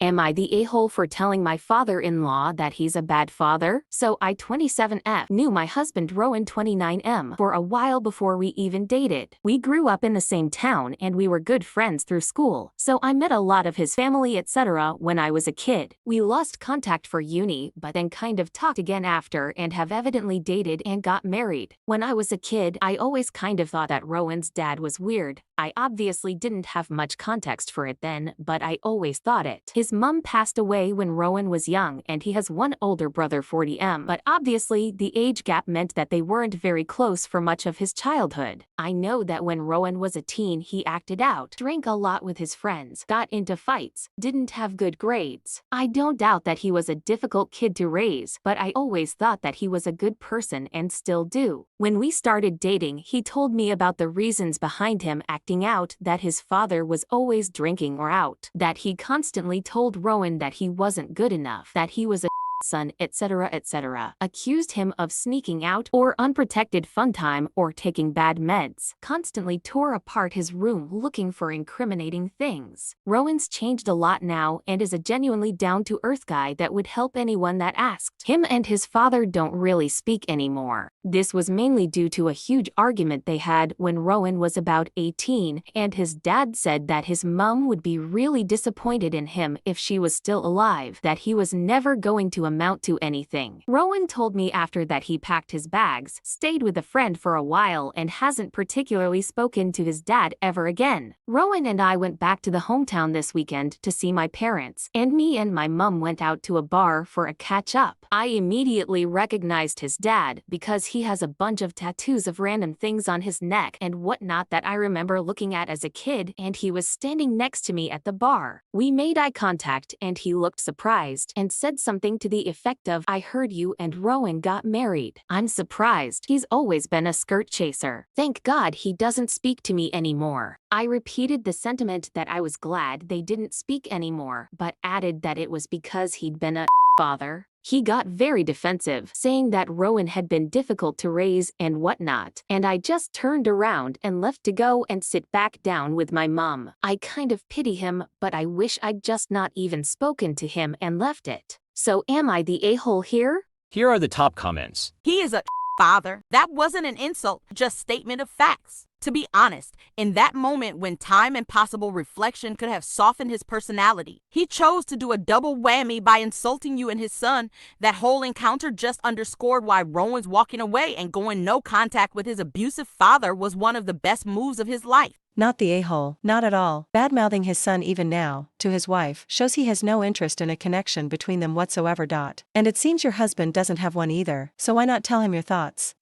Am I the a-hole for telling my father-in-law that he's a bad father? So I 27F knew my husband Rowan 29M for a while before we even dated. We grew up in the same town and we were good friends through school, so I met a lot of his family etc. when I was a kid. We lost contact for uni but then kind of talked again after and have evidently dated and got married. When I was a kid, I always kind of thought that Rowan's dad was weird. I obviously didn't have much context for it then, but I always thought it. His mum passed away when Rowan was young and he has one older brother 40M, but obviously the age gap meant that they weren't very close for much of his childhood. I know that when Rowan was a teen he acted out, drank a lot with his friends, got into fights, didn't have good grades. I don't doubt that he was a difficult kid to raise, but I always thought that he was a good person and still do. When we started dating, he told me about the reasons behind him acting out, that his father was always drinking or out, that he constantly told Rowan that he wasn't good enough, that he was a son, etc. etc. Accused him of sneaking out or unprotected fun time or taking bad meds. Constantly tore apart his room looking for incriminating things. Rowan's changed a lot now and is a genuinely down-to-earth guy that would help anyone that asked. Him and his father don't really speak anymore. This was mainly due to a huge argument they had when Rowan was about 18, and his dad said that his mum would be really disappointed in him if she was still alive, that he was never going to amount to anything. Rowan told me after that he packed his bags, stayed with a friend for a while and hasn't particularly spoken to his dad ever again. Rowan and I went back to the hometown this weekend to see my parents, and me and my mum went out to a bar for a catch-up. I immediately recognized his dad because he has a bunch of tattoos of random things on his neck and whatnot that I remember looking at as a kid, and he was standing next to me at the bar. We made eye contact and he looked surprised and said something to the effect of, "I heard you and Rowan got married." I'm surprised. He's always been a skirt chaser. Thank God he doesn't speak to me anymore. I repeated the sentiment that I was glad they didn't speak anymore, but added that it was because he'd been a father. He got very defensive, saying that Rowan had been difficult to raise and whatnot, and I just turned around and left to go and sit back down with my mum. I kind of pity him, but I wish I'd just not even spoken to him and left it. So am I the a-hole here? Here are the top comments. He is a father. That wasn't an insult, just statement of facts. To be honest, in that moment when time and possible reflection could have softened his personality, he chose to do a double whammy by insulting you and his son. That whole encounter just underscored why Rowan's walking away and going no contact with his abusive father was one of the best moves of his life. Not the a-hole, not at all. Bad-mouthing his son even now, to his wife, shows he has no interest in a connection between them whatsoever. And it seems your husband doesn't have one either, so why not tell him your thoughts?